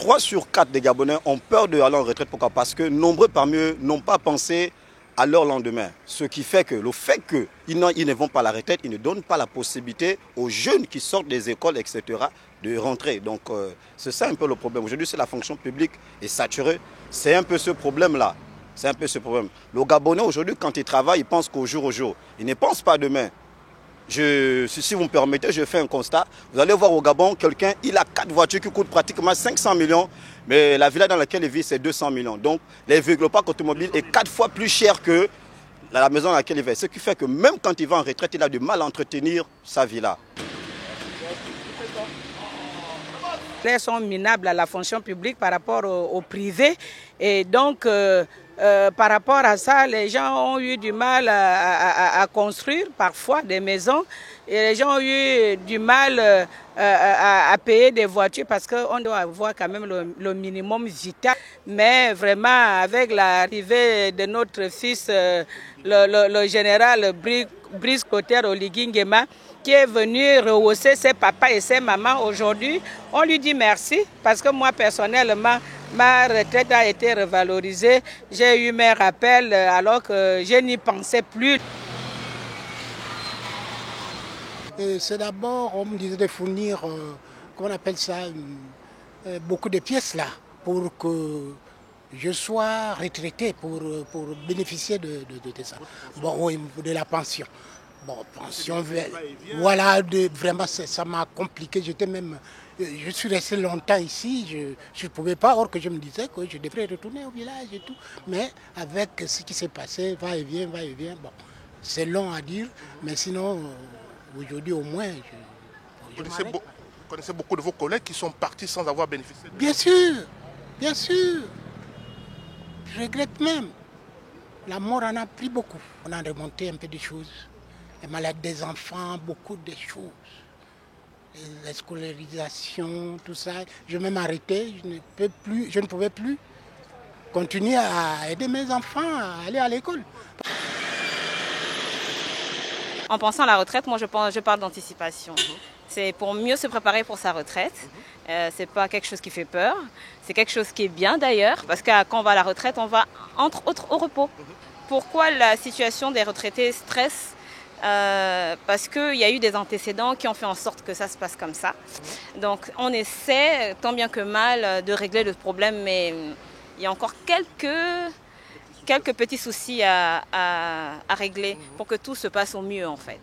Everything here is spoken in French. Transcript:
3 sur 4 des Gabonais ont peur d'aller en retraite. Pourquoi? Parce que nombreux parmi eux n'ont pas pensé à leur lendemain. Ce qui fait que le fait qu'ils ne vont pas à la retraite, ils ne donnent pas la possibilité aux jeunes qui sortent des écoles, etc., de rentrer. Donc c'est ça un peu le problème. Aujourd'hui, c'est la fonction publique est saturée. C'est un peu ce problème-là. C'est un peu ce problème. Le Gabonais, aujourd'hui, quand il travaille, il pense qu'au jour au jour. Il ne pense pas demain. Si vous me permettez, je fais un constat. Vous allez voir au Gabon, quelqu'un, il a 4 voitures qui coûtent pratiquement 500 millions, mais la villa dans laquelle il vit, c'est 200 millions. Donc, le parc automobile est 4 fois plus cher que la maison dans laquelle il vit. Ce qui fait que même quand il va en retraite, il a du mal à entretenir sa villa. Les sont minables à la fonction publique par rapport au privé. Et donc, par rapport à ça, les gens ont eu du mal à construire parfois des maisons. Et les gens ont eu du mal à payer des voitures parce qu'on doit avoir quand même le minimum vital. Mais vraiment, avec l'arrivée de notre fils, le général Brice Clotaire Oligui Nguema, qui est venu rehausser ses papas et ses mamans aujourd'hui, on lui dit merci parce que moi personnellement, ma retraite a été revalorisée. J'ai eu mes rappels alors que je n'y pensais plus. C'est d'abord, on me disait de fournir, comment on appelle ça, beaucoup de pièces là, pour que je sois retraité, pour bénéficier de ça. Bon, oui, de la pension. Bon, pension, voilà, vraiment, ça m'a compliqué. Je suis resté longtemps ici, je ne pouvais pas, or que je me disais que je devrais retourner au village et tout. Mais avec ce qui s'est passé, va-et-vient, bon, c'est long à dire, mais sinon, aujourd'hui au moins, Vous connaissez beaucoup de vos collègues qui sont partis sans avoir bénéficié de... Bien sûr, bien sûr. Je regrette même. La mort en a pris beaucoup. On a remonté un peu des choses. Les maladies des enfants, beaucoup de choses. La scolarisation, tout ça. Je vais même arrêter. Je ne pouvais plus continuer à aider mes enfants à aller à l'école. En pensant à la retraite, moi je parle d'anticipation. C'est pour mieux se préparer pour sa retraite. C'est pas quelque chose qui fait peur. C'est quelque chose qui est bien d'ailleurs, parce que quand on va à la retraite, on va entre autres au repos. Pourquoi la situation des retraités stresse? Parce qu'il y a eu des antécédents qui ont fait en sorte que ça se passe comme ça. Donc on essaie, tant bien que mal, de régler le problème, mais il y a encore quelques petits soucis à régler pour que tout se passe au mieux en fait.